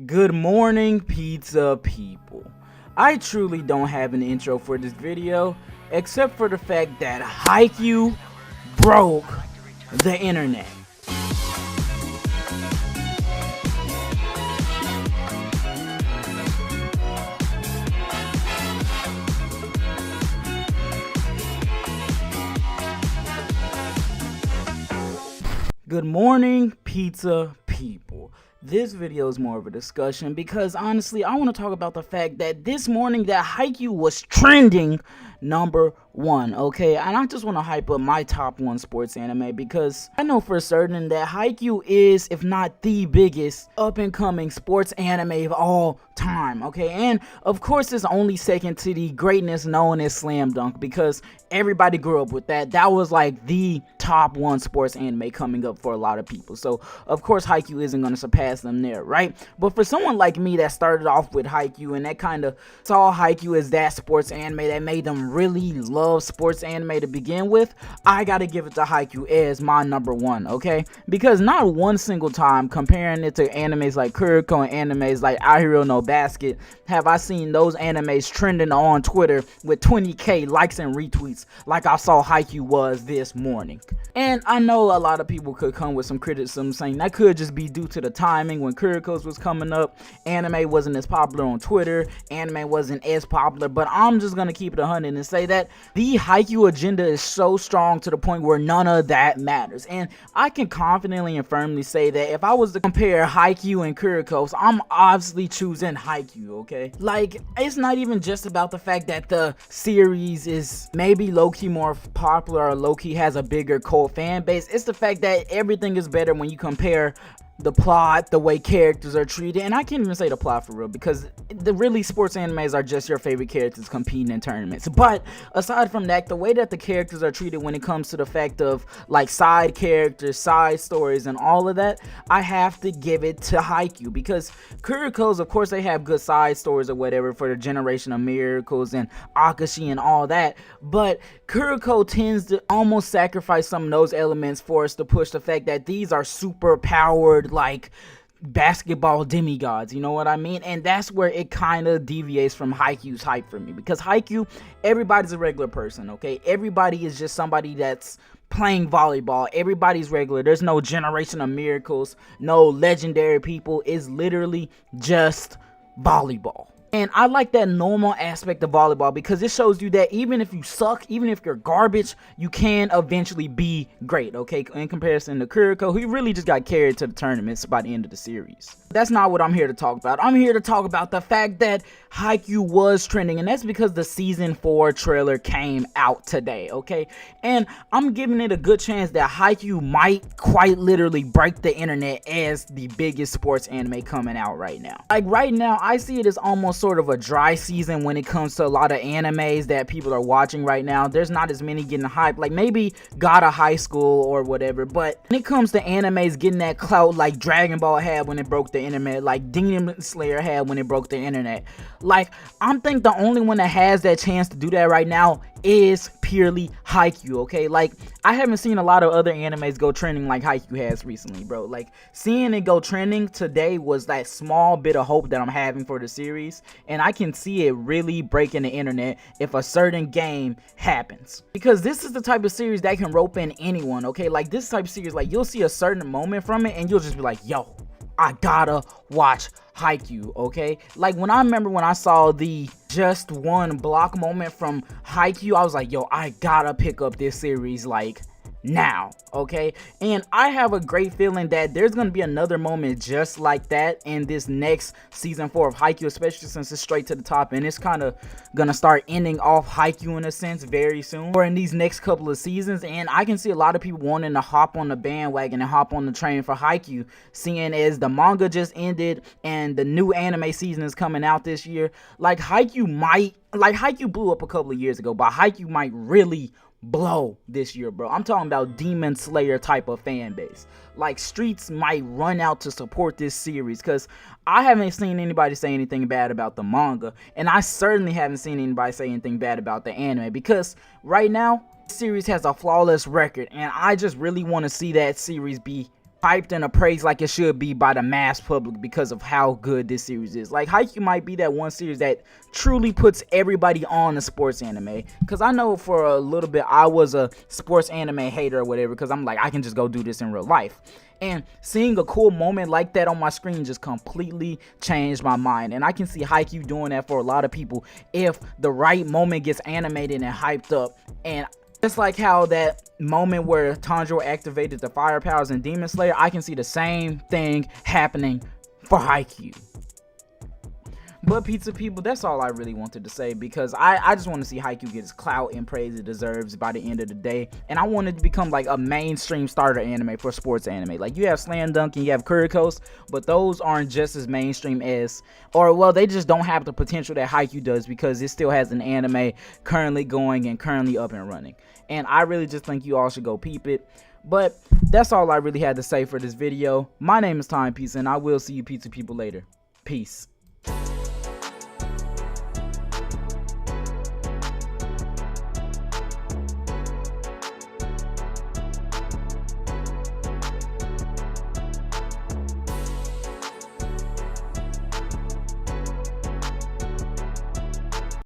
Good morning, pizza people. I truly don't have an intro for this video, except for the fact that Haikyuu broke the internet. Good morning, pizza people. This video is more of a discussion because honestly, I want to talk about the fact that this morning that Haikyuu was trending #1, okay? And I just want to hype up my top 1 sports anime because I know for certain that Haikyuu is, if not the biggest, up-and-coming sports anime of all time, okay? And of course, it's only second to the greatness known as Slam Dunk because everybody grew up with that. That was like the top 1 sports anime coming up for a lot of people. So, of course, Haikyuu isn't going to surpass them there, right? But for someone like me that started off with Haikyuu and that kind of saw Haikyuu as that sports anime that made them really love sports anime to begin with, I gotta give it to Haikyuu as my #1, okay? Because not one single time comparing it to animes like Kuroko and animes like I Hero No Basket have I seen those animes trending on Twitter with 20k likes and retweets like I saw Haikyuu was this morning. And I know a lot of people could come with some criticism saying that could just be due to the timing when Kuroko's was coming up, anime wasn't as popular on Twitter, anime wasn't as popular, but I'm just gonna keep it 100 and say that the Haikyuu agenda is so strong to the point where none of that matters. And I can confidently and firmly say that if I was to compare Haikyuu and Kuroko's, I'm obviously choosing Haikyuu, okay? Like, it's not even just about the fact that the series is maybe low-key more popular or low-key has a bigger cult fan base. It's the fact that everything is better when you compare the plot, the way characters are treated, and I can't even say the plot for real because the really sports animes are just your favorite characters competing in tournaments. But aside from that, the way that the characters are treated when it comes to the fact of like side characters, side stories, and all of that, I have to give it to Haikyuu because Kuroko's, of course, they have good side stories or whatever for the Generation of Miracles and Akashi and all that, but Kuroko tends to almost sacrifice some of those elements for us to push the fact that these are super powered like basketball demigods, you know what I mean? And that's where it kind of deviates from Haikyuu's hype for me because Haikyuu, everybody's a regular person, okay? Everybody is just somebody that's playing volleyball. Everybody's regular. There's no Generation of Miracles, no legendary people. It's literally just volleyball. And I like that normal aspect of volleyball because it shows you that even if you suck, even if you're garbage, you can eventually be great, okay? In comparison to Kuroko, who really just got carried to the tournaments by the end of the series. That's not what I'm here to talk about. I'm here to talk about the fact that Haikyuu was trending, and that's because the season 4 trailer came out today, okay? And I'm giving it a good chance that Haikyuu might quite literally break the internet as the biggest sports anime coming out right now. Like right now, I see it as almost sort of a dry season when it comes to a lot of animes that people are watching right now. There's not as many getting hyped, like maybe God of High School or whatever, but when it comes to animes getting that clout like Dragon Ball had when it broke the internet, like Demon Slayer had when it broke the internet, like I'm think the only one that has that chance to do that right now is purely Haikyuu, okay? Like I haven't seen a lot of other animes go trending like Haikyuu has recently, bro. Like seeing it go trending today was that small bit of hope that I'm having for the series, and I can see it really breaking the internet if a certain game happens, because this is the type of series that can rope in anyone, okay? Like this type of series, like you'll see a certain moment from it and you'll just be like, yo, I gotta watch Haikyuu, okay? Like when I remember when I saw the just one block moment from Haikyuu, I was like, yo, I gotta pick up this series like now, okay? And I have a great feeling that there's gonna be another moment just like that in this next season 4 of Haikyuu, especially since it's straight to the top and it's kind of gonna start ending off Haikyuu in a sense very soon or in these next couple of seasons. And I can see a lot of people wanting to hop on the bandwagon and hop on the train for Haikyuu, seeing as the manga just ended and the new anime season is coming out this year. Like Haikyuu blew up a couple of years ago, but Haikyuu might really blow this year, bro. I'm talking about Demon Slayer type of fan base. Like streets might run out to support this series because I haven't seen anybody say anything bad about the manga, and I certainly haven't seen anybody say anything bad about the anime because right now the series has a flawless record, and I just really want to see that series be hyped and appraised like it should be by the mass public because of how good this series is. Like, Haikyuu might be that one series that truly puts everybody on a sports anime, because I know for a little bit I was a sports anime hater or whatever, because I'm like, I can just go do this in real life. And seeing a cool moment like that on my screen just completely changed my mind. And I can see Haikyuu doing that for a lot of people if the right moment gets animated and hyped up. And just like how that moment where Tanjiro activated the fire powers in Demon Slayer, I can see the same thing happening for Haikyuu. But pizza people, that's all I really wanted to say, because I just want to see Haikyuu get its clout and praise it deserves by the end of the day. And I want it to become like a mainstream starter anime for sports anime. Like, you have Slam Dunk and you have Kurikos, but those aren't just as mainstream as, or well, they just don't have the potential that Haikyuu does, because it still has an anime currently going and currently up and running. And I really just think you all should go peep it. But that's all I really had to say for this video. My name is Time Pizza, and I will see you pizza people later. Peace.